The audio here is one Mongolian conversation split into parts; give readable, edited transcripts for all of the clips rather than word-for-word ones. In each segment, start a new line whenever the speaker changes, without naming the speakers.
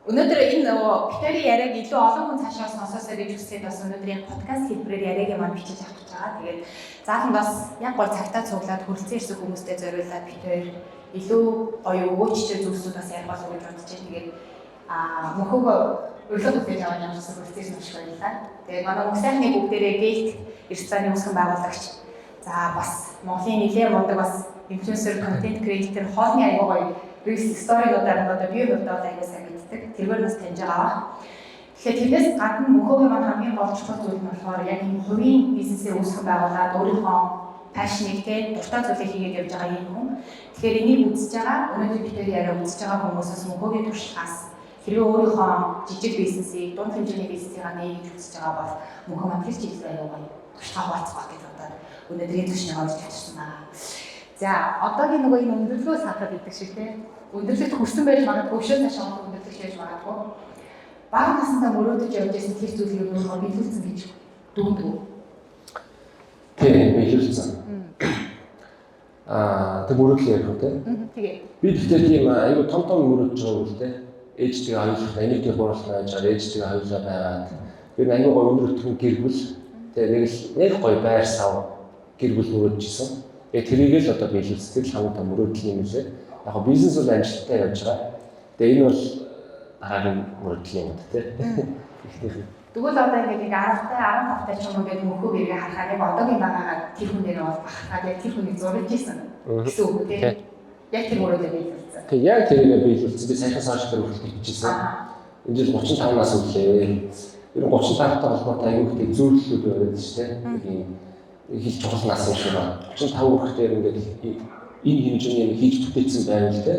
Өнөөдөр энэ нөгөө битэрийн яриаг илүү олон хүн цаашаа сонсоосоо гэж хүсээд бас өнөөдрийн подкаст хэлбэрээр яриаг маань бичиж авах гэж байгаа. Тэгээд заалан бас яг гол цагтаа цуглаад хүрэлцэн ирсэн хүмүүстэй зориулаад битэр илүү гоё өвөөчтэй зүйлсүүд бас ярих болов гэж бодож байна. Тэгээд мөнхөгөө урилга хүлээж аваад явуулсан хүрэлцэн маш их баярлалаа. Тэгээд манай мөнхсайхны бүгдээрээ гэлт эрс зайны үүсгэн байгуулагч за бас Монголын нэлээд мундаг бас инфлюенсер, контент креатор, хоолны аягүй гоё рис сторигуудаар одоо би өөртөө аягүй сайн мэддэг. Тэргээр бас таньж байгаа. Тэгэхээр тэрнээс гадна мөнхөгийн маань хамгийн гол чухал зүйл нь болохоор яг энэ хувийн бизнесээ үүсгэн байгуулад өөрийнхөө пашныг дуртай зүйлээ хийгээд явж байгаа юм хүн. Тэгэхээр энийг үзэж байгаа өнөөдөр бид яриа үзэж байгаа хүмүүсээс мөнхөгийн туршлагаас хэрвээ өөрийнхөө жижиг бизнесийг дунд хэмжээний бизнесийг нээж үзэж байгаа бол мөнхөө маань тэр чиглэлээр аягүй туршлага хуваалцах гэж бодоод өнөөдрийн түвшнийг олж тавьчихсан байна. За одоогийн нөгөө энэ өндөрлгөө саатаад идэг шиг тийм өндөрлөлт хүрсэн байж магадгүй өшөө цаашаа өндөрлөлт хийж магадгүй бага насндаа мөрөөдөж явж байсан тэр зүйлийг өөрөө биелүүлсэн гэж дүгнэв.
Тийм биелүүлсэн. Тэг мөрөөдөл ярих үү тийм.
Тэгээ.
Би тэгэхээр тийм аюу том мөрөөдөж байгаа юм л тийм. Ээжтэйгээ аюуллах, энийг бууруулах гэж ээжтэйгээ аюуллаа байгаад. Би аюу гоё өндөр гэр бүл тийм нэг гоё байр сав гэр бүл мөрөөдчихсэн. Тэрийг л одоо биелүүлсэн хамгийн том мөрөөдөл юм лээ. Яг бизнес бол амжилттай явж байгаа. Тэгээ энэ бол дараагийн мөрөдөл юм тийм.
Тэгвэл одоо ингээд 10-тай 15-тай ч юм уу гэдэг мөнхөг иргээ харахад яг одоогийн байгаагаар тэр хүн дээр бол бахаад яг тэр хүнийг зурж ийсэн гэсэн үг тийм. Яг тэр мөрөөдөл биелүүлсэн.
Тэг яг тэрийг биелүүлсэн. Би саяхан сошиал дээр хүртэл бичижсэн. Энэ жил 35 нас үлээ. Ер нь 35-тай холбоотой аюул их зөвлөлүүд байдаг шүү дээ. Их чухал нас юм шиг байна. 35 хүртэл ингээд энэ хэмжээний хийж бүтээсэн байвал те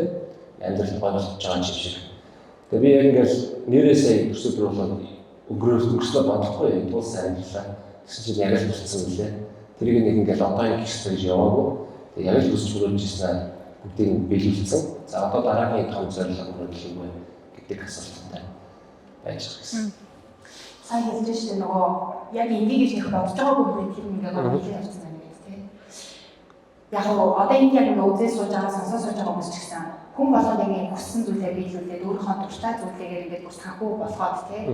амьдрал болгож байгаа юм шиг. Тэгээ би яг ингээд нэрээсээ өсвөрлөөр өнгөрөөсөө бодохгүй тулсан амьдралаа гэсэн чинь яг л болчихсон үлээ. Тэрийг нэг ингээд одоо ингэ гэж яваагүй. Тэгээ яг л өсч хөрөөжсэн бүгдийг биелүүлсэн. За одоо дараагийн том зорилго мөрөдөл юм байна гэдэг асуулттай байж байгаа гэсэн.
Сайн хэлж штэ нөгөө яг энийг гэж их бодож байгаагүй хүн тэр ингээд бодож явсан байна гэдэг тийм. Яг одоо энэ яг нөөцөө сууж байгаа сонсоо сууж байгаа хүмүүс ч гэсэн хүн болгоод ингээд хүссэн зүйлээ биелүүлээд өөрийнхөө дуртай зүйлээгээр ингээд бүр санхүү болгоод тийм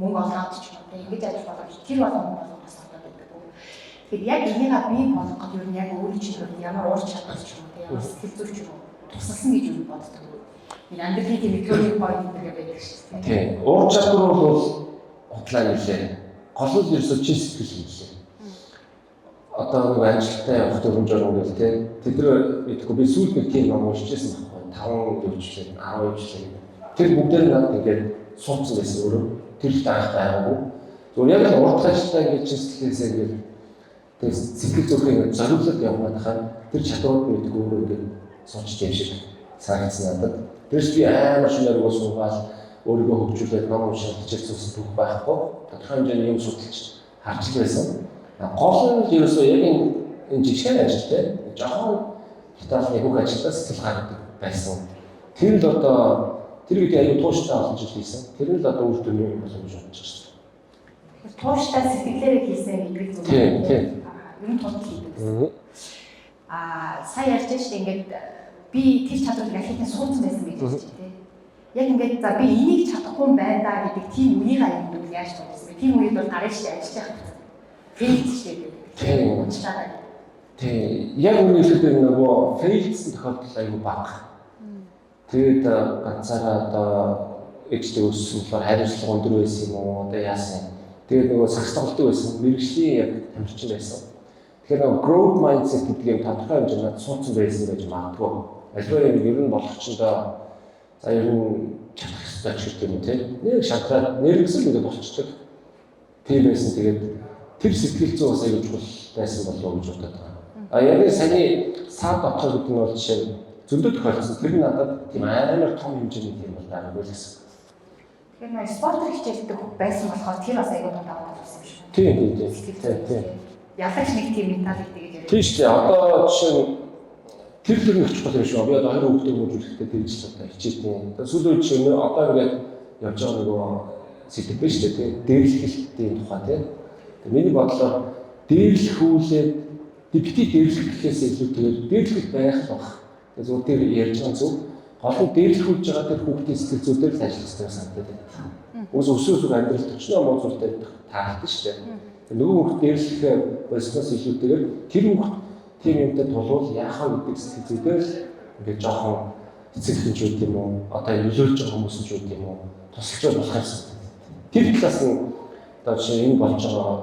мөнгө олгоод ч юм уу тийм ингэж ажил болгож тэр болгоо хүн болгох бас одоо байдаг. Тэгэхээр яг энийг бий болгох гэдэг нь яг өөрийн чинь ямар уур чадвар ч юм уу тийм ямар сэтгэл зүйч юм уу тусалсан гэж юу боддог. Энэ амьдралын тийм экономик point гэдэг байдаг шүү дээ.
Тийм. Уур чадвар бол хотлаа нэлээ. Гол нь ерөөсөө чин сэтгэл юм лээ. Одоо нэг амжилттай явах төвөмжөр үгэл тийм. Тэдгээр мэдгүй би сүүлд нэг тийм ном уншижсэн байхгүй. 5 өвчлээ, 10 өвчлээ. Тэр бүгдээр надад ингээд суудсан байсан өөрөө. Тэр их таах байгаагүй. Зүгээр яг урт ажилтаа ингээд чин сэтгэлээсээ ингээд тэр сэтгэл зүрхээ ингээд зориулаад явах хаа тэр чадварууд мэдгүй өөрөө ингээд суучж юм шиг санагдсан надад. Тэрс би амар шинээр уусуугаал өөрийгөө хөгжүүлээд ном уншаад хичээлсэн бүх байхгүй. Тодорхой хэмжээний юм судалж харж байсан. Гол нь ерөөсөө яг энэ жишээ ажилтай жоохон хятадны бүх ажилдаа сэтгэл гаргадаг байсан. Тэр л одоо тэр үед аюу тууштай олон жил хийсэн. Тэр нь л одоо үр дүн юм болов гэж бодож байна.
Тэгэхээр тууштай сэтгэлээрээ хийсэн гэдэг зүйл.
Тийм.
Ер нь тул хийдэг. Сая ярьж штэ ингээд би тэр чадварыг ахиад суудсан байсан гэж хэлж тийм. Яг ингээд за би энийг чадахгүй байна да гэдэг тийм үеийг аюул яаж туулсан бэ? Тийм үед бол гараа штэ ажиллаж байгаа. Фейл штэ гэдэг. Тийм уучлаарай.
Тийм. Яг үнэхээр нөгөө фейлсэн тохиолдол аюул бага. Тэгээд ганцаараа одоо ээжтэй өссөн болохоор хариуцлага өндөр байсан юм уу? Одоо яасан. Тэгээд нөгөө сагстоглолттой байсан. Мэргэжлийн яг тамирчин байсан. Тэгэхээр нөгөө growth mindset гэдэг юм тодорхой хэмжээнд суудсан байсан гэж магадгүй. Аливаа юм ер нь болгочдоо за ер нь чадах хэрэгтэй ч гэдэг юм тийм. Нэг шатраад нэрвэсэл ингээд болчихдог. Тийм байсан. Тэгээд тэр сэтгэл зүй бас аюул чухал байсан болов уу гэж бодод байгаа. Яг саяны саад авах гэдэг нь бол жишээ нь зөндөө тохиолдсон. Тэр нь надад тийм амар том хэмжээний юм бол байгаагүй л гэсэн.
Тэгэхээр нэг спортер хичээлдэг байсан болохоор тэр бас аюул тундаг болсон юм шиг.
Тийм.
Ялагч нэг тийм менталити гэж яриад.
Тийм шүү дээ. Одоо жишээ нь тэр нэг чухал юм шүү. Би одоо 20 хүүхдээ мөржүүлэхдээ тэр жил одоо хичээлтэй. Сүүлийн жишээ нь одоо ингээд явж байгаа нөгөө сэтгэл биш үү тийм. Дээрлэхтийн тухай тийм. Миний бодлоор дээрлэхүүлээд бити дээрлэх гэхээс илүү тэгээд дээрлэх байх баг. Тэгээд зөв тэр ярьж байгаа зүг олон дээрлэхүүлж байгаа тэр хүүхдийн сэтгэл зүй дээр л ажиллах хэрэгтэй санагдаад байна. Үс өсвөр амьдрал төчнөө муу зүйлтэй таардаг шүү дээ. Нөгөө хүүхд дээрлэх болсноос илүүтэйгээр тэр хүүхд тийм юмтай тулвал яах вэ гэдэг сэтгэл зүй дээр л ингээд жоохон эцэг хинч үү тийм үү одоо нөлөөлж байгаа хүмүүс ч үү тийм үү тусалж болох юм. Тэр талаас нь одоо жишээ энэ болж байгаа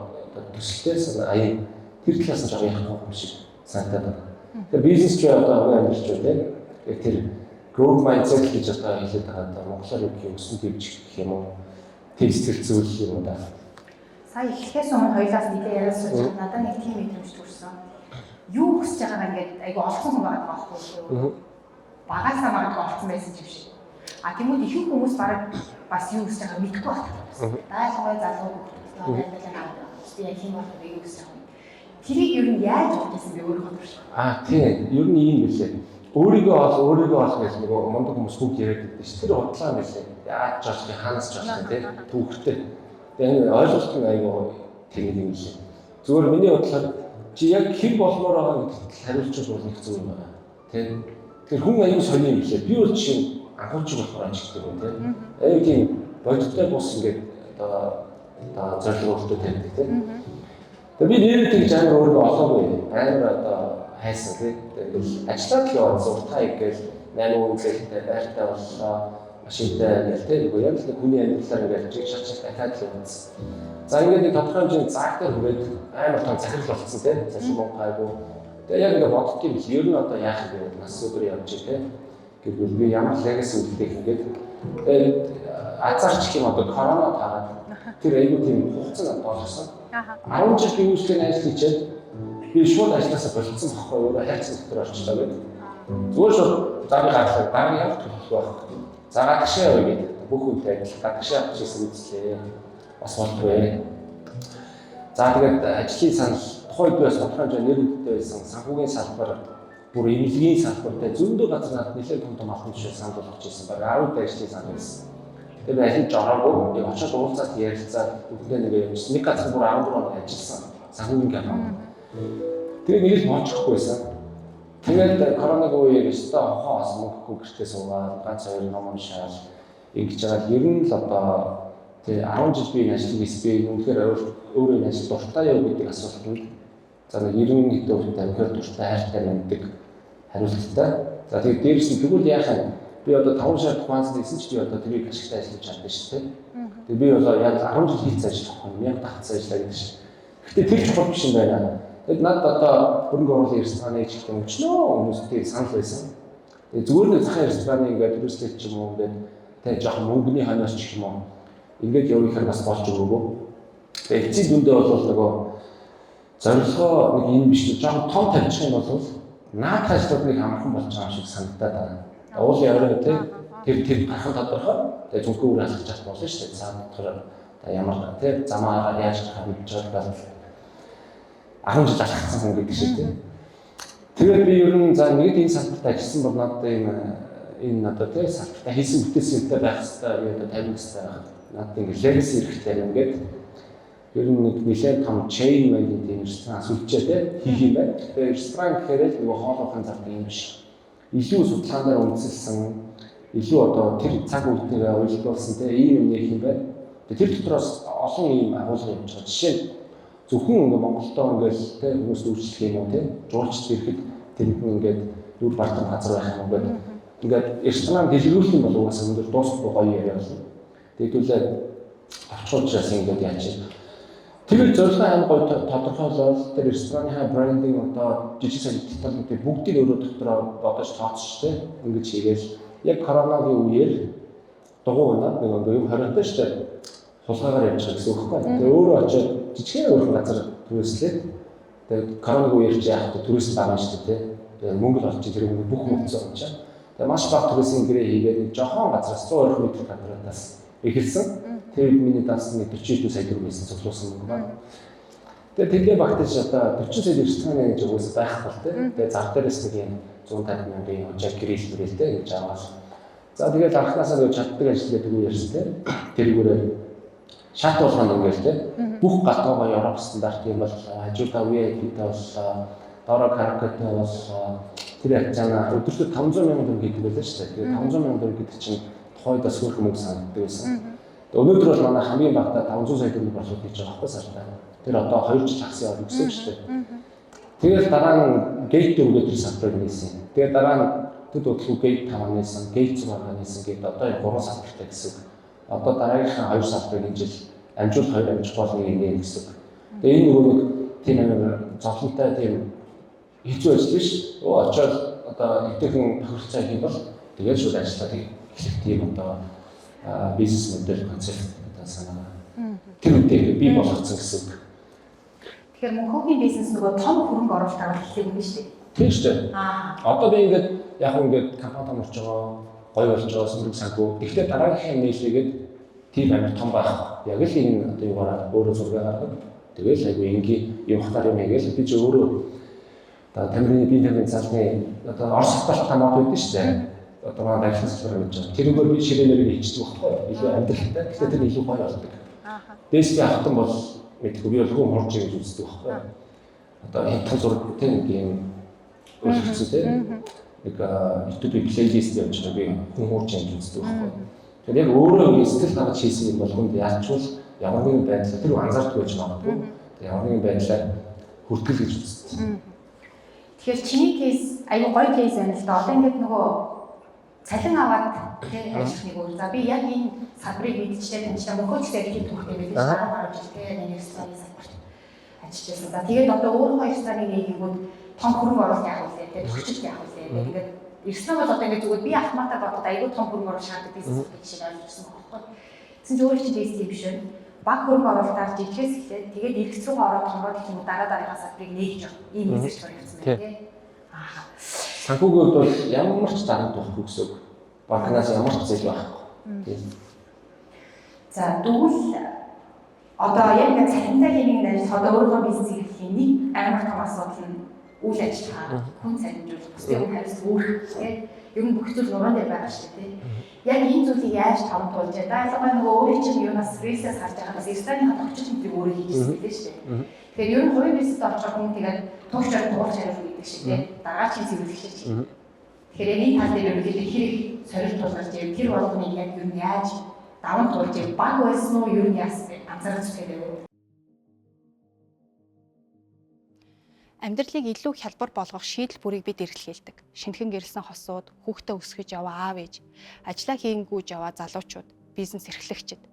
төсөлтөөс аяа тэр талаас нь жоохон яах юм шиг санагдаад байна. Тэр бизнес ч одоо амьдарч байна тийм. Тэр growth mindset гэж одоо хэлээд байгаа одоо монголоор юу гэх юм өсөн дэвж гэх юм уу тэр сэтгэл зүйл юм да.
Сая эхлэхээс өмнө хоёлаас нэлээд яриулсан надад нэг тийм мэдрэмж төрсөн. Юу хүсэж байгаагаа ингээд айгу олсон хүн байгаа байхгүй юу? Багасаа магадгүй олсон байсан юм шиг. А тэгмүүд их хүмүүс бараг бас юу хүсэж байгааг мэдэхгүй байна. Даалгавар залуу хүмүүс надад аваад би яг юм болох юу хүсэж байгаа юм. Тэрийг ер нь яаж бодсон бэ өөрөө бодож.
Тийм. Ер нь ийм билээ. Өөрийгөө олох гэж нөгөө мундаг хүмүүс бүгд яриад байдаг ш. Тэр бодлоо билээ. Яаж ч олох хаанаас ч олох тийм түүхтэй. Тэгээ ойлголт нь айгүй тийм юм шиг. Зүгээр миний бодлоор чи яг хэн болмоор байгаа гэдэгт хариулчих бол нэг зүйл байна. Тийм. Тэр хүн аюу сони юм билээ. Би бол чинь анхууч болохоор ажигдаг юм тийм. Аюу тийм бодиттой бус ингээд одоо зорилго өөртөө тавьдаг тийм. Тэгээ би нэрээ тэгж амар өөрийгөө олоогүй. Амар одоо хайсан тийм. Тэгээд ажиллаад л яваад зуртаа игээл 8 үнэлэлтэй байртай боллоо. Машинтай гэл тийм. Яг л хүний амьдралаар ингээд чиг шатшаа дахиад л явуулсан. За ингээд нэг тодорхой хэмжээний заагтай хүрээд амар том захирал болсон тийм. Засаг гайгүй. Тэгээ яг ингээд боддог юм биш. Ер нь одоо яах вэ? Нас өдөр явж тийм. Гэвэл би ямар legacy үлдээх ингээд азарч юм одоо корона таагаад тэр айгүй тийм хугацаанд болгосон. 10 жил би үүсгэн ажил хийчихэд би шууд ажилласаа болцсон байхгүй юу? Хайрцаг дотор орчлоо гэдэг. Зүгээр шууд зам гаргахад дараа явах болох байх. За гадагшаа явъя гэдэг. Бүх үнтэй адил гадагшаа авчихсан үзлээ. Бас болтгүй. За тэгээд ажлын санал тухайд би бас тодорхой хэмжээний нэр хүндтэй байсан санхүүгийн салбар бүр эмнэлгийн салбартай зөндөө газар надад нэлээд том алхам жишээ санал болгож ирсэн. Бараг 10 ажлын санал байсан. Тэгээд би ажил жороогүй очоод уулзаад ярилцаад бүгдээ нэг юм нэг газар бүр 14 хоног ажилласан санхүүгийн алхам. Тэгээд нэг л моочхгүйсэн. Тэгээд коронавигийн үеэр өстө хоо бас мөнгөгүй гэртээ суугаад ганц хоёр ном уншаад ингэж байгаа. Ер нь л одоо тэг 10 жил би энэ ажил хийсэн би үнэхээр өөрөө энэ ажил дуртай юу гэдэг асуултанд за нэг 90 хэдэн хүнтэй үнэхээр дуртай хайртай байдаг хариулттай. За тэгээд дээрс нь тэгвэл яах юм? Би одоо 5 сар тухайд хийсэн ч би одоо тэрийг ашигтай ажиллаж чадсан шүү дээ. Тэгээд би одоо яг 10 жил хийсэн ажил байхгүй юм тагцсан ажиллаа гэдэг шиг. Гэхдээ тэр чухал биш юм байна. Тэгэд надад одоо хөрөнгө оруулалтын рестораны ижил өчнөө хүмүүстэй санал байсан. Тэгээд зүгээр нэг захын рестораны ингээд төрөслөж ч юм уу ингээд тэг жоохон мөнгөний ханаас ч юм уу ингээд явахаар бас болж өгөөгүй. Тэгээд эцсийн дүндээ бол нөгөө зорилгоо нэг энэ биш нэг жоохон том тавьчих юм бол наад ажлуудыг амархан болж байгаа юм шиг санагдаад байна. Уулын яврын тэр гарах тодорхой. Тэгээд зөвхөн үр алхаж чадах болно шүү дээ. Цаана болохоор ямар тийм замаараа яаж гарах мэдж байгаа 10 жил алхсан хүн гэдэг шиг тийм. Тэгээд би ер нь за нэг энэ салбарт ажилласан бол надад энэ надад тийм салбарт хийсэн бүтээсэнтэй байх хэрэгтэй би одоо 50 настай байх. Надад ингэ legacy хэрэгтэй юм гээд ер нь нэг нэлээд том chain made-ийн тийм ресторан сүлжээ тийм хийх юм байна. Тэгээд ресторан гэхээр л нөгөө хоолойхон зардаг юм биш. Илүү судалгаанаар үндэслэн илүү одоо тэр цаг үеийнхээ уйлдуулсан тийм ийм юм нэх юм байна. Тэр дотроос олон ийм агуулга явж байгаа. Жишээ нь зөвхөн ингээ Монголдоо ингээл тийм хүмүүс үйлчлэх юм уу тийм жуулчд ирэхэд тэнд ингээд нүд бартан газар байх юм уу ингээд ресторан дэлгэрүүлэх юм бол угаасаа өндөр дуусахгүй гоё яриа болно. Тэгвэл авчруулчаас ингээд яач. Тэгээд зорилгоо аим гоё тодорхойлол тэр ресторанынхаа брендинг одоо жижиг сажиг деталлуудыг бүгдийг өөрөө дотроо бодож тооцож тийм ингэж хийгээл яг коронавигийн үеэр дугуй унаад нэг юм 20-тай шүү дээ. Хулгайгаар явж байгаа гэсэн үг байхгүй. Тэгээ өөрөө очиод жижигхэн өөрхөн газар түрээслээд тэгээд коронавигийн үеэр ч яах вэ турист байгаа шүү дээ. Тэгээ мөнгө л олж тэр бүх мөнгө зовж чаа. Тэгээ маш бага туристын гэрээ хийгээд нэг жохон газраас 100 орчим метр квадратаас эхэлсэн. Тэр миний даасан нэг 40 сая төгрөг байсан цуглуулсан мөнгө байна. Тэгээ багтаж одоо 40 сая рестораны гэж уус байх бол тэгээ зар дээрээс нэг юм 150 мянган хожиг гэрэл мөрөлтэй гэж аваад. За тэгээд анхнаасаа нэг чаддаг ажилладаг тэгвэл ярьсан тэрүүгээр шат болгоно ингээл тийм бүх гатгоогоо Европ стандарт юм бол хажуудаа VIP-тэй боллоо, доороо каркатай боллоо. тэр яаж чана өдөртөө 500 сая төгрөг гэдэг байлаа шүү дээ. Тэгээд 500 сая төгрөг гэдэг чинь тухайдаа сүүх мөнгө санагддаг байсан. Өнөөдөр бол манай хамгийн багадаа 500 сая төгрөг борлуулж хийж байгаа байхгүй сартаа. Тэр одоо 2 жил хагас яваад өгсөн шүү дээ. Тэгээд дараа нь гейт 4 гэдэг сартыг нээсэн. Тэгээд дараа нь төд бодлого гейт 5 нээсэн, гейт 6 нээсэн гэдэг одоо 3 сарттай гэсэн. Одоо дараагийнхаа 2 сартыг энэ жил амжуул 2 амжих болно нэ гэсэн. Тэгээд энэ нөгөө нэг тийм амар зовлонтой тийм хэцүү ажил биш. Очоод одоо идэхэн тохиролцоо хийх бол тэгээд шууд ажиллаад эхлэх тийм одоо бизнес модель концепт одоо санаа. Тэр үедээ бий болгоцсон гэсэн үг.
Тэгэхээр мөнхөгийн бизнес нөгөө том хөрөнгө оруулалт авах хэрэгтэй юм шүү дээ.
Тийм шүү дээ. Одоо би ингээд яг ингээд компани том болж байгаа, гоё болж байгаа сүмрэг санхүү. Гэхдээ дараагийнхаа нээлээгээд тийм амар том байх. Яг л энэ одоо юугаараа өөрөө зураг гаргаад тэгэл айгүй ингийн юм хатаар юм хийгээл би ч өөрөө одоо тамирын бие тамирын цаасны одоо орос хаталт тамаад байдаг шүү дээ. Одоо манай байшин салбар гэж байна. Тэрүүгээр би ширээнээр хийчихдэг байхгүй юу? Илүү амьдралтай. Гэхдээ тэр илүү гоё болдог. Дээс би ахтан бол мэдгүй би бол хүн хорж ингэж үздэг байхгүй юу? Одоо хятад зураг тийм нэг юм өөрчлөлттэй тийм нэг YouTube плейлист явж байгаа би хүн хорж ингэж үздэг байхгүй юу? Тэгэхээр яг өөрөө сэтгэл гаргаж хийсэн юм болгонд яачвал ямар нэгэн байдлаар тэр анзаардгүй байж магадгүй. Ямар нэгэн байдлаар хүртэл гэж үздэг.
Тэгэхээр чиний кейс аюу гоё кейс байна л да. Одоо ингээд нөгөө цалин аваад тийм ажиллах нэг өөр. За би яг энэ салбарыг мэдчихлээ таньчлаа мөнхөдтэй гэж түүхтэй байлээ. Дараа жил тийм нэг стади салбарт ажиллажсэн. За тэгээд одоо өөрөө 2 сарын нэгийгүүд том хөрөнгө оруулалт яах вэ? Тэгээд төгсөлт яах вэ? Тэгээд ирсэн бол одоо ингээд зүгээр би автоматар бодоод аюу том хөрөнгө оруулалт шаарддаг бизнес гэж шиг ойлгосон байхгүй. Тэгсэн чинь өөрөө чинь бизнес юм биш үү? Баг хөрөнгө оруулалтаар жижигээс эхлээд тэгээд эргэц рүүгээ ороод томроод их юм дараа салбарыг нээгж байгаа. Ийм бизнес төрөгцсөн байна тийм.
Санхүүгийн хувьд бол ямар ч дарамт байхгүй гэсэн үг. Банкнаас ямар ч зээл байхгүй.
За тэгвэл одоо яг нэг цалинтай хийх ажил одоо өөрөө бизнес эрхлэхийн нэг амар том асуудал нь үйл ажиллагаа, хүн цалинжуулах, бусдын хүн хариуцлага үүрэх тийм. Ер нь бүх зүйл нуруунд байгаа шүү дээ. Яг энэ зүйлийг яаж таван туулж байгаа. Ялангуяа нөгөө өөрийн чинь юунаас стрессээс харж байгаа бас эрсдэлийнхаа тогтчих мэдрийг өөрөө хийжсэн гэдэг шүү дээ. Тэгэхээр ер нь хувийн бизнест орж байгаа хүн тэгээд туugчаар туулж хариулах гэдэг шиг тийм. Дараагийн зөвлөх шиг. Тэгэхээр энэ тал дээр ерөнхийдөө хэрэг сорилт тулгарч тэр болгоныг яг ер нь яаж даван туулж баг байсан уу ер нь яасан бэ? Анзаарч үзэх.
Амьдралыг илүү хялбар болгох шийдэл бүрийг бид эргэлхийлдэг. Шинэхэн гэрэлсэн хосууд, хүүхдээ өсгөж яваа аав ээж, ажиллаа хийнгүүж яваа залуучууд, бизнес эрхлэгчид.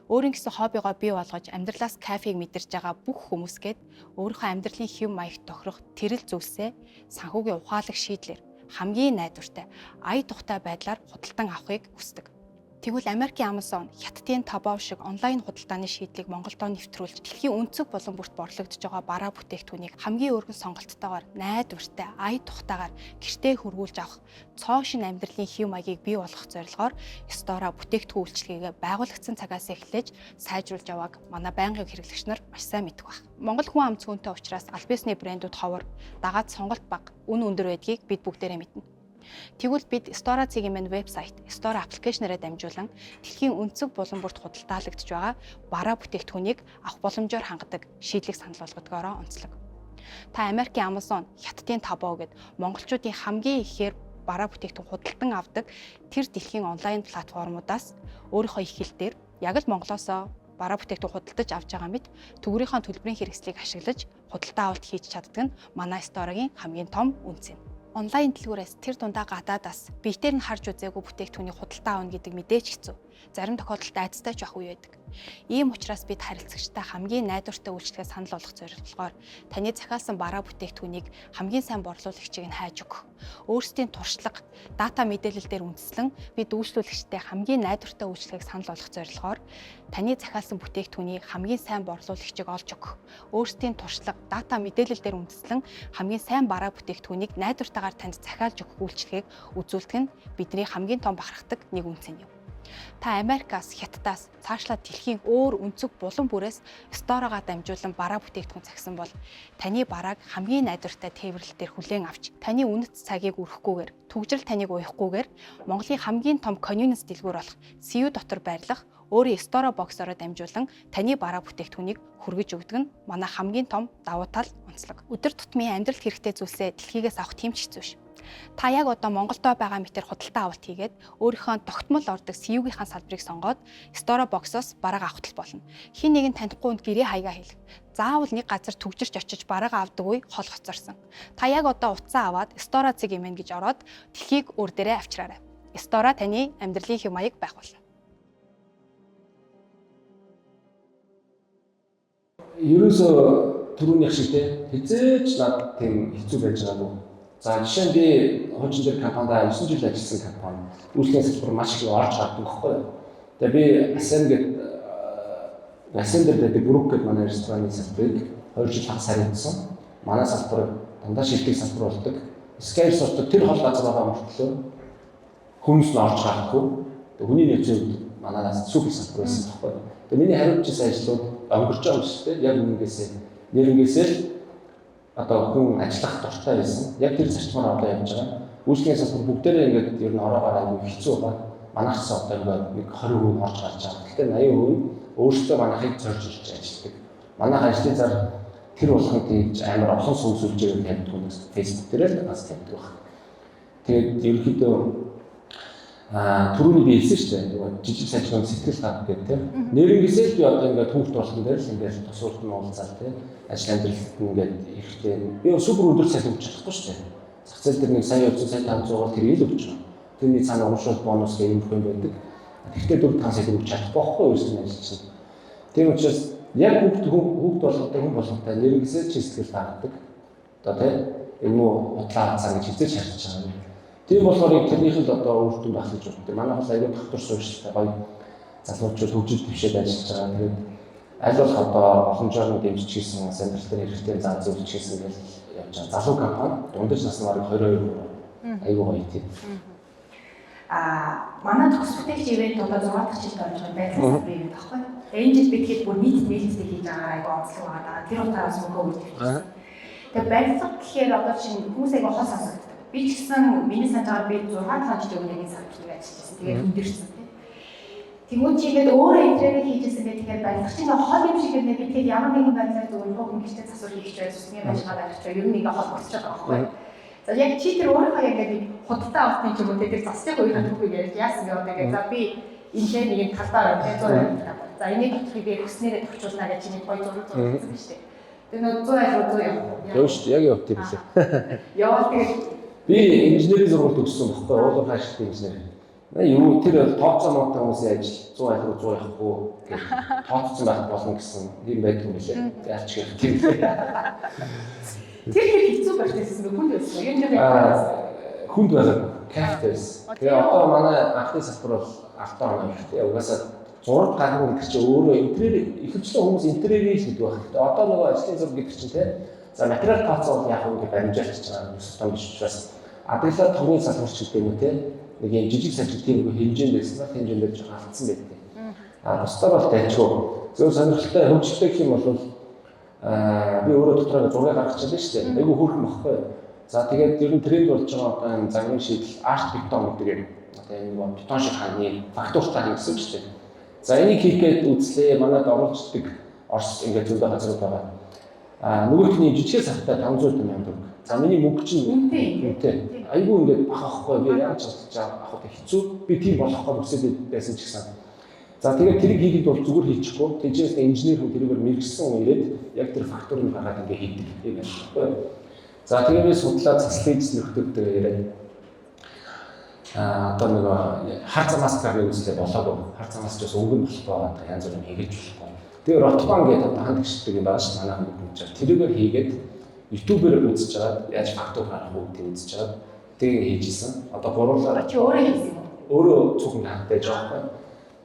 Өөрийн гэсэн хоббигоо бий болгож амьдралаас кайфыг мэдэрж байгаа бүх хүмүүсгээд өөрийнхөө амьдралын хэв маяг тохирох тэрэл зүйлсээ санхүүгийн ухаалаг шийдлэр хамгийн найдвартай, ая тухтай байдлаар худалдан авахыг хүсдэг. Тэгвэл Америкийн Amazon хятадын Taobao шиг онлайн худалдааны шийдлийг Монголдо нэвтрүүлж дэлхийн өнцөг болон бүрт борлогдож байгаа бараа бүтээгдэхүүнийг хамгийн өргөн сонголттойгоор найдвартай, ая тухтайгаар гэртээ хөрвүүлж авах цоо шин амьдралын хэв маягийг бий болгох зорилгоор Store бүтээгдэхүүн үйлчилгээгээ байгуулагдсан цагаас эхлэж сайжруулж явааг манай байнгын хэрэглэгч нар маш сайн мэддэг байна. Монгол хүн ам цөөнтэй учраас аль биесний брэндүүд ховор, дагаад сонголт бага, үн өндөр байдгийг бид бүгдээрээ мэднэ. Тэгвэл бид Store цэгийн мань вебсайт, Store аппликейшнаараа дамжуулан дэлхийн өнцөг булан бүрт худалдаалагдж байгаа бараа бүтээгдэхүүнийг авах боломжоор хангадаг шийдлийг санал болгодгоороо онцлог. Та Америкийн Amazon, Хятадын Taobao гэд монголчуудын хамгийн ихээр бараа бүтээгдэхүүн худалдан авдаг тэр дэлхийн онлайн платформудаас өөрийнхөө их хэл дээр яг л Монголоосоо бараа бүтээгдэхүүн худалдаж авч байгаа мэт төгөөрийнхөө төлбөрийн хэрэгслийг ашиглаж худалдаа авалт хийж чаддаг нь манай Store-гийн хамгийн том үнц юм. Онлайн дэлгүүрээс тэр дундаа гадаадаас биетээр нь харж үзээгүй бүтээгдэхүүний худалдаа авна гэдэг мэдээж хэцүү. Зарим тохиолдолд айцтай ч ах үе байдаг. Ийм учраас бид харилцагчтай хамгийн найдвартай үйлчлэгээ санал болгох зорилгоор таны захиалсан бараа бүтээгдэхүүнийг хамгийн сайн борлуулагчийг нь хайж өгөх. Өөрсдийн туршлага, дата мэдээлэл дээр үндэслэн бид үйлчлүүлэгчтэй хамгийн найдвартай үйлчлэгийг санал болгох зорилгоор таны захиалсан бүтээгдэхүүнийг хамгийн сайн борлуулагчийг олж өгөх. Өөрсдийн туршлага, дата мэдээлэл дээр үндэслэн хамгийн сайн бараа бүтээгдэхүүнийг найдвартайгаар танд захиалж өгөх үйлчлэгийг үзүүлдэг нь бидний хамгийн том бахархдаг нэг үнц юм. Та Америкаас, Хятадаас цаашлаад дэлхийн өөр өнцөг булан бүрээс Store-гаа дамжуулан бараа бүтээгдэхүүн загсан бол таны барааг хамгийн найдвартай тээвэрлэл дээр хүлээн авч таны үнэт цагийг өрөхгүйгээр, түгжрэл таныг уяхгүйгээр Монголын хамгийн том convenience дэлгүүр болох CU дотор байрлах өөрийн Store боксороо дамжуулан таны бараа бүтээгдэхүүнийг хүргэж өгдөг нь манай хамгийн том давуу тал онцлог. Өдөр тутмын амьдралд хэрэгтэй зүйлсээ дэлхийгээс авах тийм ч хэцүү ш. Та яг одоо Монголдо байгаа мэтэр худалдаа авалт хийгээд өөрийнхөө тогтмол ордог CU-гийнхаа салбарыг сонгоод Store Box-оос бараг авахтал болно. Хин нэг нь танихгүй гэрээ хаягаа хэлэх. Заавал нэг газар түгжирч очиж бараг авдаг үе хол хоцорсон. Та яг одоо утсаа аваад Store цэг юм гэж ороод дэлхийг өөр дээрээ авчраарай. Store таны амьдралын хэв маяг байх болно.
Ерөөсөө түрүүнийх шиг хизээч над тийм хэцүү байж байгаагүй. За жишээ нь би хуучин дээр компанид 9 жил ажилласан компани. Үйлчлэгийн салбар маш их орж гардаг байхгүй юу. Тэгээ би Асен дээр би бүрэг гэдэг манай рестораны салбарыг 2 жил хагас харилцсан. Манай салбар дандаа шилдэг салбар болдог. Scale сордог тэр хол газар байгаа мөртлөө хүмүүс нь орж гарахгүй. Тэгээ хүний нөөцийн манаас супер салбар байсан байхгүй юу. Тэгээ миний хариуцж байсан ажлууд өнгөрч байгаа юм шүү дээ. Яг нэрнгээсээ одоо хүн ажиллах дуртай байсан. Яг тэр зарчмаар одоо явж байгаа. Үйлчлэгийн салбар бүгдээрээ ингээд ер нь ороогоор аягүй хэцүү байгаа. Манайхс одоо ингээд нэг 20% нь орж гарч байгаа. Гэхдээ 80% өөрсдөө манайхыг зорж ирж ажилладаг. Манайх ажлын зар тэр болгон тийж амар олон сүнс үлжээр тавьдаг юм. Facebook дээр л бас тавьдаг байна. Тэгээд ерөнхийдөө түрүүний би хэлсэн шүү дээ. Жижиг сажигын сэтгэл гад гэдэг тийм. Нэрнгээсээ би одоо ингээд хүүхд болгон дээр л ингээд тусуулт нь уулзаад тийм. Ажил амьдралд ингээд эрэхтэй. Би супер өдөр цалин өгч чадахгүй шүү дээ. Зах зээл дээр нэг сая 200 сая 500-аар тэрийг л өгч байгаа. Тэрний цаана урамшуул бонус гэх юм хүн байдаг. Тэгэхдээ 4-5 сая өгч чадахгүй байхгүй өөрсдөө ажиллаж. Тийм учраас яг хүүхд болготой хүн болготой нэрнгээсээ чи сэтгэл гаргадаг. Одоо тийм энэ утлаа хацаа гэж хэзээ шаардж байгаа. Тийм болохоор тэрнийх л одоо үр дүн байх гэж боддог. Манай бол аюул доктор суурьштай гоё залуучууд хөгжил төвшөд ажиллаж байгаа. Тэгээд аль болох одоо боломжоор нь дэмжиж хийсэн сандралтын хэрэгтэй зан зөвлөж хийсэн гэж явж байгаа. Залуу компани дундаж насны бараг 22 аюул гоё тийм.
Манай төгсөлтөйч ивент одоо 6 дахь жилд орж байгаа байдлаар ивент баггүй. Энэ жил бид хэд бүр нийтдээ хийж байгаа аюул онцлог байгаа. Тэр утгаараас мөнгө өгдөг. Тэгээд барилга гэхээр одоо чинь хүмүүс аяга хол асуудаг. Би ч гэсэн миний санджаар би 6-7 жил өмнө нэг салбарт ажиллажсэн. Тэгээд хүндэрсэн тийм. Тэгмүүд чигээд өөрөө интерьер хийжсэн гэх тэгэхээр барилгачийн хол юм шиг нэ би тэгээд ямар нэгэн байдлаар зөвхөн хөнгөлтэй засвар хийх гэж зүсгийн ажиллагаа баригч ер нь нэг хол болчихж байгаа байхгүй. За яг чи тэр өөрийнхөө яг нэг худалдаа авахын ч юм уу тэр засчих үеийн түүхийг ярьж яасан бэ одоо тэгээд за би энэ нэг талбай байна 100 тавь. За энийг би хүснээрээ төвчүүлнэ гэж чиний гоё зураг зурсан шүү дээ. Тэгээд нөө 100 явах.
Яв шүү дээ яг явт юм билээ.
Яваа тэгээд
би инженерийн сургуульд төгссөн байхгүй уулын хаашилтын инженер. Юу тэр тооцоо муутай хүмүүсийн ажил 100 руу 100 явахгүй гэж тооцсон байх болно гэсэн юм байдаг юм билээ. Яач гэх тийм. Тэр
хэцүү байсан хүн байсан. Юу нэг
хүнд байгаа кафетэс. Тэгээ одоо манай анхны салбар бол автоо оноо ихтэй. Угаасаа зураг гаргах гэдэг чинь өөрөө интерьер ихэвчлэн хүмүүс интерьерийг л гэдэг байх. Тэгээ одоо нөгөө ажлын зураг гэдэг чинь тийм. За материал тооцоол яг үгүй баримжаач байгаа юм систем биш учраас адаглаа тогны салбарч гэдэг юм те нэг юм жижиг сажиг тийм хэмжээнд байсан ба хэмжээнд дээр жоо алдсан байдаг. Бусдаар бол тайчгүй. Зөв сонирхолтой хөгжөлтэй гэх юм бол би өөрөө дотроо зураг гаргаж чадсан шүү дээ. Айгу хөөрхөн багхгүй. За тэгээд ер нь тренд болж байгаа одоо энэ загварын шийдэл арт бетон гэдэг юм. Одоо энэ нэг бетон шиг ханы фактуртаа хийсэн шүү дээ. За энийг хийхэд үзлээ. Манайд оруулцдаг Орос ингээд зөндөө газрууд байгаа. Нөгөөний жижиг сахтай 500 төгрөг. За миний мөнгө чинь үнэтэй. Айгүй ингээд бахахгүй би яаж чадчих авах хэцүү. Би тийм болохгүй хүсэж байсан ч гэсэн. За тэгээд тэрийг хийхэд бол зүгээр хийчихгүй. Тэжээс инженер хүн тэрийгээр мэрэгсэн хүн ирээд яг тэр фактурыг гаргаад ингээд хийдэг. Тийм байхгүй. За тэгээд би судлаад цэцлэж нөхдөд яриад. Одоо нэг хар замаас гарах үстэй болоогүй. Хар замаас ч бас өнгөн болохгүй байгаа янз бүрийн хийгэж болохгүй. Тэгээ ротбан гэдэг одоо хандгчдаг юм байна шүү дээ. Манай хүмүүс тэрийгээр хийгээд YouTube-ээр үзэж чаад яаж фактур гаргах уу гэдэг үзэж чаад тэгээ хийжсэн. Одоо гурлаа
чи өөрөө хийсэн юм.
Өөрөө цуган хандаж байгаа юм.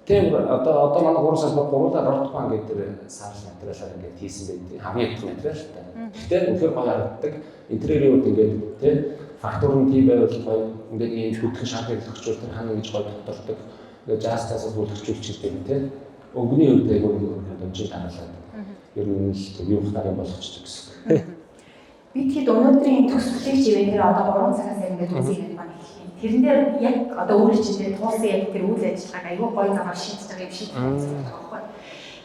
Тийм одоо манай гурван салбар гурлаа ротбан гэдэг сарал материалаар ингээд хийсэн байдаг. Хамгийн их материал шүү дээ. Гэхдээ үнэхээр гоё харагддаг. Интерьерийн үед ингээд тийм фактур нь тийм байвал гоё ингээд хөдөлгөн шархыг өгчүүл тэр хана гэж гоё тогтолдог. Ингээд жастаас бүлгчүүлчихдэг тийм. Өнгөний үед айгүй нэг дэмжиж харуулаад ер нь л юу хатаа болгочихдог гэсэн.
Би тэгэд өнөөдрийн төсвөлийн ивэнтээр одоо 3 цагаас ингээд үзээд байна хэлхий. Тэрэн дээр яг одоо өөр чинь туулсан яг тэр үйл ажиллагааг айгүй гоё замаар шийдэж байгаа юм шиг байна.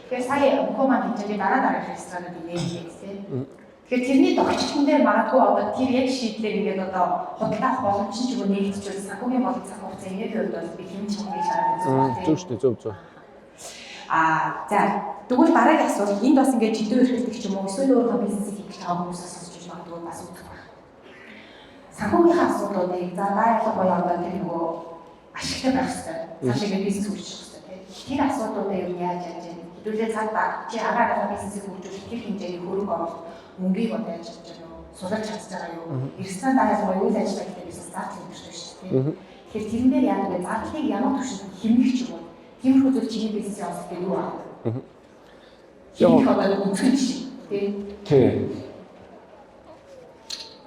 Тэгэхээр сая Мөхөө маань хэлж байгаа дараа дараах ресторанууд нээлээд тийм. Тэгэхээр тэрний догчлон дээр магадгүй одоо тэр яг шийдлэр ингээд одоо худалдах боломж нь ч юм уу нэгдчихвэл санхүүгийн болон цаг хугацаа энергийн хувьд бол би хэмжиж чадах гэж байна.
Зөв шүү дээ, зөв.
За тэгвэл дараагийн асуулт энд бас ингээд жидүү эрхэлдэг ч юм уу эсвэл өөрийнхөө бизнесийг хийх гэж байгаа хүмүүсээс сонсож магадгүй бас үзэх байна. Санхүүгийнхаа асуудлуудыг за ялангуяа одоо тэр нөгөө ашигтай байх хэрэгтэй. Цааш ингээд бизнес үржих хэрэгтэй тийм. Тэр асуудлуудаа юу яаж яаж хэдүүлээ цаг баг чи агаараа бизнесийг хөгжүүлэх тэр хэмжээний хөрөнгө оруулалт мөнгийг одоо яаж чадж байгаа юу? Сулж чадж байгаа юу? Эрсдэл даалгавар үйл ажиллагаа гэдэг бизнес зарц хэлбэртэй шүү дээ. Тэгэхээр тэрэн дээр яадаг вэ? Зардлыг ямар түвшинд хэмнэх ч юм уу? Тиймэрхүү зүйл чиний бизнесийн онцлог гэдэг юу аа? Яг одоо үнцгэж тийм.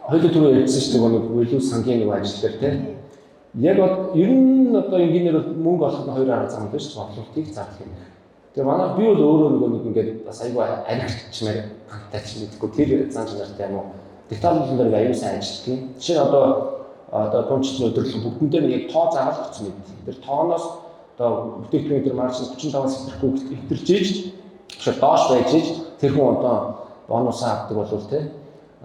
Хоёул түрүү ярьсан шүү дээ нэг илүү сангийн нэг ажил дээр тийм. Яг ер нь одоо инженеэр мөнгө олох нь хоёр арга зам байна шүү дээ. Бодлогыг зарлах юм. Тэгээ манай би бол өөрөө нэг ингээд бас аюу аригчмаар хангалттай ч мэдгүй тэр зан чанартай юм уу. Технологийн дээр аюу сайн ажилладаг. Жишээ нь одоо томчлын өдрлөг бүгдэн дээр яг тоо заавал өгсөн юм. Тэр тооноос одоо бүтээгдэхүүн дээр маржин 35-аас хэвтэхгүй хэвтэрж ийж тэгэхээр доош байж ийж тэр хүн одоо бонусаа авдаг болвол тийм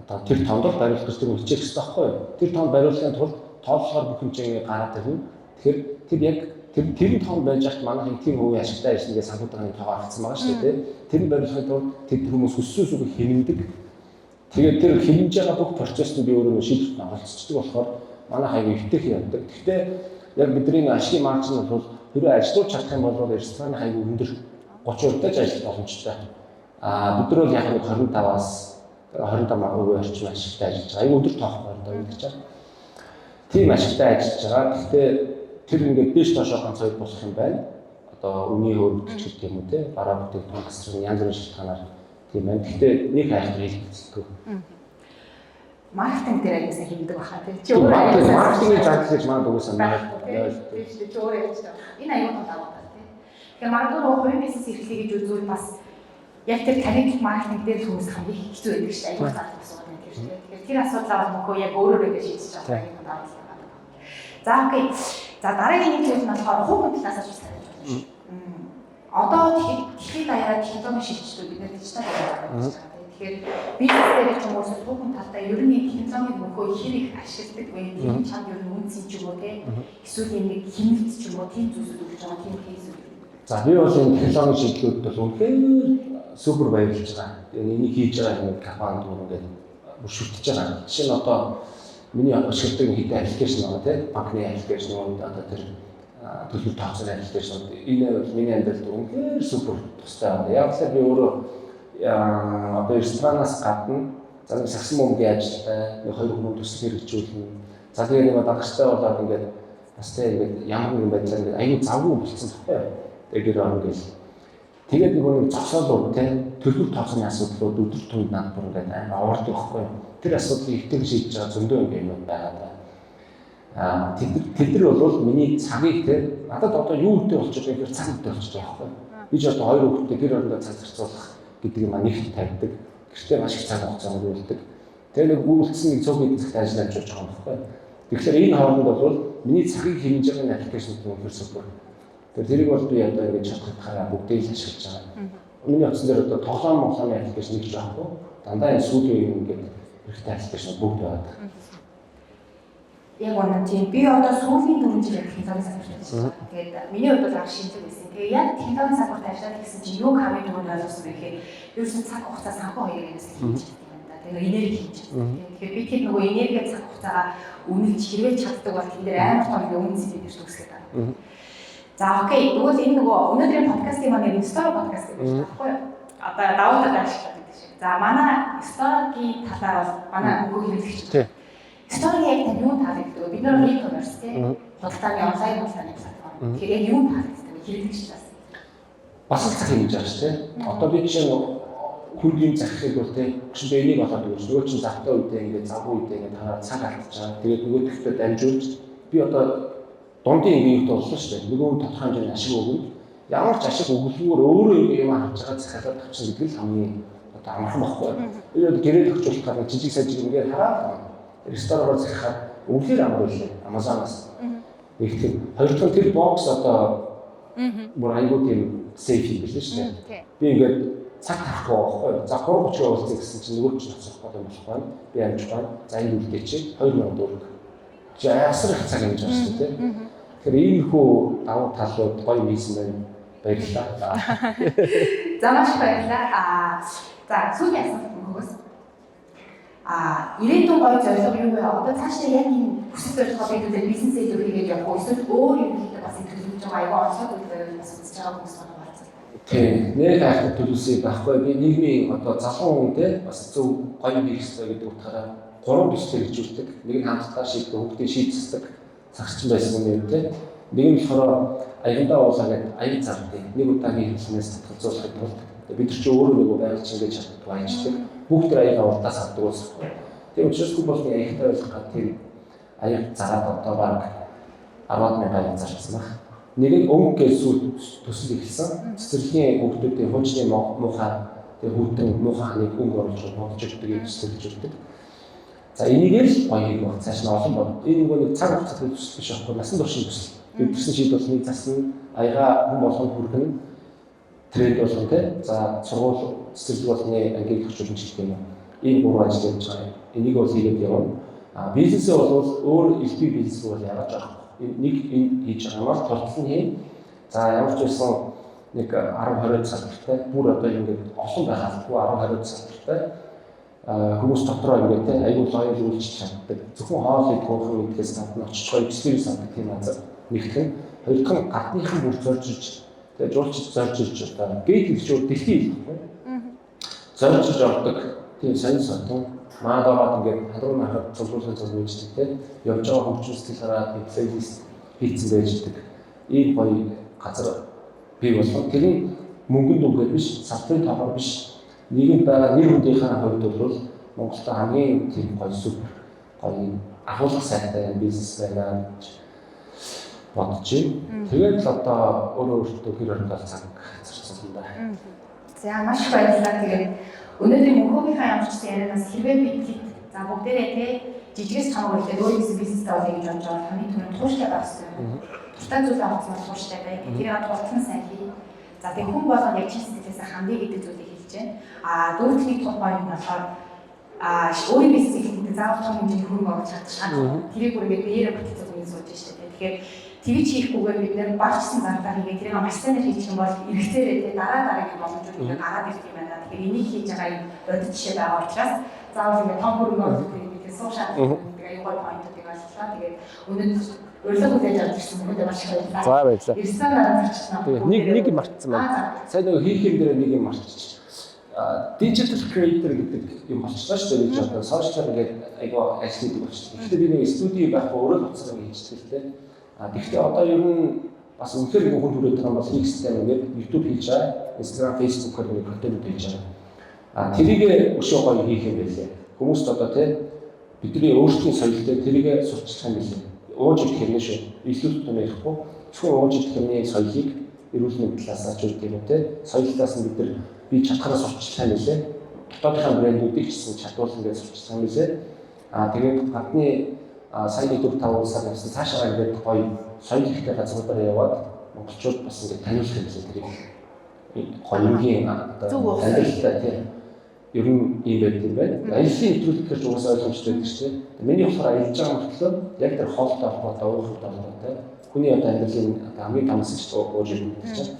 одоо тэр тоонд бариулах гэж тэр үлчээх хэрэгтэй байхгүй юу? Тэр тоонд бариулахын тулд тооллохоор бүх хэмжээгээ гараад ирнэ. Тэгэхээр тэр яг тэр тоонд байж хат манайх тийм хувийн ашигтай ажиллагаа санхүүгийн тоогоо авсан байгаа шүү дээ. Тэр нь бариулахын тулд тэр хүмүүс өссөн сүг хэмнэдэг. Тэгээд тэр хэмнэж байгаа бүх процессыг би өөрөө шийдвэрт оролцдог болохоор манайх аягүй ихтэй явдаг. Гэхдээ яг бидний ашигын маржин бол хэрвээ ажиллаж чадах юм бол рестораны аягүй өндөр 30% тааж ажиллах боломжтой. Бид нар бол яг нэг 25-аас 25% орчим ашигтай ажиллаж байгаа. Аягүй өндөр тоох байна гэж байна. Тийм ашигтай ажиллаж байгаа. Гэхдээ тэр ингээд дэш доошоо ганц хоёр болох юм байна. Одоо үний хөрөнгө гэдэг юм уу те бараа бүтээгдэхүүн гасрын янз бүрийн шалтгаанаар тийм байна. Гэхдээ нэг хайхтар хэлбэлцдэг.
Маркетинг дээр аяасан хийдэг баха тийм. Чи өөрөө
маркетингийн зардал гэж маань дугуйсан байна.
Тийм чи өөрөө яаж та. Энэ аюул тал аваад тийм. Тэгэхээр магадгүй хувийн бизнес эрхлэе гэж үзвэл бас яг тэр тариф маркетинг дээр хүмүүс хамгийн хэцүү байдаг шүү дээ. Аюул тал асуудал юм тийм шүү дээ. Тэгэхээр тэр асуудлаа бол нөхөө яг өөрөө ингэ шийдэж чадах юм байна. За окей. За дараагийн нэг зүйл нь болохоор хувийн талаас нь санаж байна. Одоо дэлхийд даяараа технологийн шилжилтүүд бид нэр дижитал болоод байна. Тэгэхээр бизнес дээр ч юм уу хувийн талдаа ер нь технологийн нөхөө хэр их ашигладаг вэ? Тийм чам ер нь үнцэн ч юм уу те. Эсвэл нэг хэмнэлт ч юм уу тийм зүйлсүүд өгч байгаа тийм кейсүүд.
За би бол энэ технологийн шилжилтүүд бол үнэхээр супер баярлж байгаа. Энийг хийж байгаа юм компанид ингээд бүршүүлж байгаа. Жишээ нь одоо миний ашигладаг хэдэн аппликейшн байгаа тийм банкны аппликейшн одоо тэр төлбөр тооцооны аппликейшн энэ бол миний амьдралд үнэхээр супер тустай байна. Яг л би өөрөө одоо ресторанаас гадна за нэг сагсан бөмбөгийн ажилтай нэг хоёр хүн төсөл хэрэгжүүлнэ. За тэгээ нэг дагчтай болоод ингээд бас тэгээд ямар нэгэн байдлаар ингээд аюу завгүй болчихсон байхгүй. Тэгээд гэр орно гэл. Тэгээд нэг зогсоол тийм төлбөр тооцооны асуудлууд өдөр түнд над бүр ингээд амар авардаг байхгүй. Тэр асуудлыг ихтэй шийдэж байгаа зөндөө юм байгаа. Тэд нар бол миний цагийг тийм надад одоо юу үедээ болчихж байгаа гэхээр цаг үедээ болчихж байгаа байхгүй. Би ч одоо хоёр хүүхдээ гэр орондоо цаг зарцуулах гэдэг юм нэгт тавьдаг. Гэртээ маш их цаг хугацаа өнгөрүүлдэг. Тэгээ нэг үйлчлсэн нэг цог мэдэн цагт ажил амжуулж байгаа юм байна. Тэгэхээр энэ хооронд бол миний цагийг хэмнэж байгаа аппликейшнүүд үнэхээр супер. Тэрийг бол би одоо ингэж чадхаа бүгдийг л ашиглаж байгаа. Миний утсан дээр одоо тоглоом аппликейшн нэг жоохгүй. Дандаа энэ сүүлийн юм ингээд хэрэгтэй аппликейшн бүгд байдаг.
Яг үнэн тийм. Би одоо сүүлийн 4 жил технологийн салбарт ажиллаж байгаа. Тэгээд миний хувьд бол арга шинжлэх байсан. Тэгээд яг технологийн салбарт ажиллаад гэсэн чинь юу хамгийн түрүүнд ойлгосон бэ гэхээр ерөөсөн цаг хугацаа санхүү хоёрын хэсэг хийж байгаа юм да. Тэгээд энерги хийж байгаа. Тэгэхээр би тэр нөгөө энерги цаг хугацаагаа үнэлж хэрвээ чаддаг бол тэр дээр амар том үнэ зүйл гэж төгсгöd байна. За окей. Тэгвэл энэ нөгөө өнөөдрийн подкастын маань Store подкаст гэдэг байна байхгүй юу? Одоо давуу тал ашиглаад байдаг шиг. За манай Store-гийн талаар бол манай мөнгө хэрэглэгч. Store-ийн яг тань юу таалагддаг вэ? Бид нар e-commerce тийм худалдааны онлайн худалдааны платформ. Тэгэхээр яг юу таалагддаг вэ? Хэрэглэгч талаас.
Бас л цаг хэмжиж байгаа шүү дээ. Одоо би жишээ нь хүнгийн захирыг бол тийм чи энийг болоод өгч нөгөө чинь завтай үедээ ингээд завгүй үедээ ингээд танаа цаг алдаж байгаа. Тэгээд нөгөө тэгтээ дамжуулж би одоо дундын ингээд болсон шүү дээ. Нөгөө тодорхой хэмжээний ашиг өгнө. Ямар ч ашиг өгөлгөөр өөрөө юм харж байгаа захиалаад авчих гэдэг л хамгийн одоо амархан байхгүй. Би одоо гэрээ төгчүүлэх гэдэг жижиг сажиг ингээд хараад ресторанаар захихаар үнэхээр амар байлаа. Amazon-аас. Гэхдээ хоёр дахь тэр бокс одоо бүр аюул тийм сейф юм биш үү? Би ингээд цаг тавих байхгүй. За 3:30 уулзъя гэсэн чинь нөгөө чинь асуух гэдэг юм болох байна. Би амжих байна. За энэ үлдээ чи 2000 төгрөг. Чи асар их цаг ингэж байна шүү дээ. Тэгэхээр иймэрхүү давуу талууд гоё хийсэн байна. Баярлалаа.
За маш баярлалаа. За сүүлийн асуулт мөхөөс. Ирээдүйн гоё зорилго юу вэ? Одоо цаашдаа яг энэ хүсэл зорилгоо бид бизнесээ илүүхийгээд явах уу? Эсвэл өөр юм хийх бас төлөвлөж байгаа аюул онцлог үйлдэл бас үзэж байгаа хүмүүс байна.
Тийм. Нэг хайртай төлөвлөсөй байхгүй. Би нийгмийн одоо залуу хүнтэй бас зөв гоё хийх хэрэгтэй гэдэг утгаараа 3 төслийг хэрэгжүүлдэг. Нэг нь хамтдаа шийддэг, хүүхдээ шийдсдэг цагчин байсан юм тийм. Нэг нь болохоор аягандаа уулаа гэдэг аяг зардыг нэг удаагийн хэлснээс татгалзуулахад тулд бид нар ч өөрөө нэг байгаль чингээж чаддаг аялждаг. Бүгд тэр аяга урдаас авдаг уусахгүй. Тийм учраас хүн болгоны аягтай байх гад тэр аяг зараад одоо баг 10,000 аяг зарцсан баг. Нэг нь өнгө гэж төсөл ихсэн. Цэцэрлэгийн хүүхдүүдийн хуучны муухай тэр хүүтэн муухай нэг өнгө оруулж бодож өгдөг юм төсөлж өгдөг. За энийг л гоё хийх баг цааш нь олон бод. Энэ нэг цаг хугацаатай төсөл биш аахгүй насан туршийн төсөл. Тэгсэн шийд бол нэг засна аяга хүн болгонд хүргэн трейд болгон тэ за сургууль цэцэрлэг болгоны ангийн хөтөлбөрч гэх юм. Ийм гурван ажил хийж байгаа. Энийг бол хийгээд явна. Бизнесээ бол өөр элбэг бизнес бол яаж байгаа. Нэг хийж байгаа мал тултал нь хийн. За ямар ч байсан нэг 10-20 салбартай бүр одоо ингээд олон байхад 10-20 салбартай хүмүүс дотроо ингээд тэ аюул лоял үйлчилж чаддаг. Зөвхөн хоол идэх мэдээс гадна очиж гоё экспириенс авдаг тийм азар нэгтгэн. Хоёр дахь гадныхан бүр зорж иж тэгээ жуулчд зорж иж одоо гейт хэлж дэлхийн зорж иж авдаг тийм сайн сотон маад ороод ингээд хадруу нахад цуглуулсан зүйлчтэй тийм явж байгаа хөгжим сэтгэл гараад плейлист хийцэн байждаг. Ийм гоё газар бий болгох. Тэрийн мөнгөнд үгээр биш, салбарын тоогоор биш. Нийгэмд байгаа нэр хүндийнхээ хувьд бол Монголд хамгийн тийм гоё супер гоё ахуулах сайтай бизнес байна гэж бодож байна. Тэгээд л одоо өөртөө хэр ордол цаг зарцуулсан байна.
За маш баярлалаа. Тэгээд өнөөдрийн мөнхөөгийнхаа ямарчсан ярианаас хэрвээ бид за бүгдээрээ те жижигээс хамаагүй л өөрийнхөө бизнестэй болъё гэж бодож байгаа хамгийн түрүүнд тууштай байх хэрэгтэй. Туртай зүйл авахсан тууштай бай. Тэгээд тултлан сайн хий. За тэг хүн болгон яг чинь сэтгэлээс хандъя гэдэг зүйлийг хэлж байна. Дөрөвдүгээр тул point нь болохоор өөрийн бизнесийг хийхдээ заавал том хэмжээний хөрөнгө оруулах шаардлагатай. Тэрийг бүргээ биеэрээ бүтээсэн юм сууж штэ. Тэгэхээр тэгж хийхгүйгээр бид нэр багцсан зардал хийгээд тэрийг маш сайн хийчих юм бол эргэцээрээ тэ дараагийн боломжуудыг гараад ирэх юм байна. Тэгэхээр энийг хийж байгаа юм бодит жишээ байгаа учраас заавал ингэ том хөрөнгө оруулах гэдэг суу шаардлагатай. Тэгээд аюул point-уудыг олчлаа. Тэгээд өнөөдөр урилга хүлээж авч ирсэн хүмүүст маш их баярлалаа.
За баярлалаа.
Ирсэн дараа зарчсан.
Нэг юм мартсан байна. Сайн нөгөө хийх юм дээр нэг юм мартчих. Digital creator гэдэг юм болчихлоо шүү дээ. Одоо social гэдэг айгаа ажил хийдэг болчихлоо. Гэхдээ би нэг студи байх өөрөө хоцроо хийчихсэн л дээ. Гэхдээ одоо ер нь бас үнэхээр хүн түрээд байгаа бол хийх систем ингээд YouTube хийж байгаа, Instagram, Facebook-оор нэг контент хийж байгаа. Тэрийг өшөө гоё хийх юм байлээ. Хүмүүст одоо тий бидний өөрсдийн соёлтой тэрийг сурчлах юм байлээ. Ууж идэх юм шүү. Илүү том ярихгүй. Зөвхөн ууж идэх юмны соёлыг эрүүл мэндийн талаас ч үгүй юм тий. Соёлтаас нь бид нар би чадхаараа сурчлах юм байлээ. Дотоодынхаа брэндүүдийг ч гэсэн чадварлан гэж сурчлах юм байлээ. Тэгээд гадны сайн 4-5 улсаар явсан цаашаа ингээд гоё соёл ихтэй газруудаар яваад монголчууд бас ингээд таниулах юм байлээ тэрийг. Хоёрын одоо амьдралтай тий. Ер нь ийм байт юм байна. Аяллаа нэвтрүүлэхээр ч угаасаа ойлгомжтой байдаг шүү дээ. Миний болохоор аялж байгаа мөртлөө яг тэр хоолтой холбоотой уурхад холбоотой хүний одоо амьдралын хамгийн том хэсэгт ууж ирдэг чинь.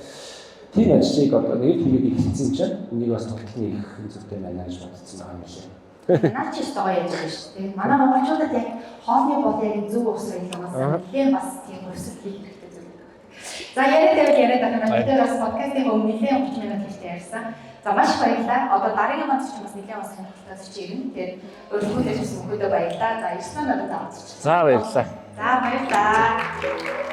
Тийм ажлыг одоо нэг хийгээд ихсэн чинь энийг бас тоглолтны их зүйтэй байна гэж бодсон байгаа юм шиг.
Наач ч гоё яаж байна шүү дээ. Манай монголчуудад яг хоолны бодыг зөв усрын юмас нэлээд бас тийм өсөлт хийх хэрэгтэй зүйл байдаг. За яриад байгаа маань бас подкастын өмнө нэлээд 30 минут хийхдээ ярьсан. За маш баярлалаа. Одоо дараагийн манд ч бас нэлээд бас сонирхолтой зүйл ирнэ. Тэгээд өөрийнхөө хэлсэн хүмүүстээ баярлалаа. За 9 надад заавч.
За баярлалаа.
За баярлалаа.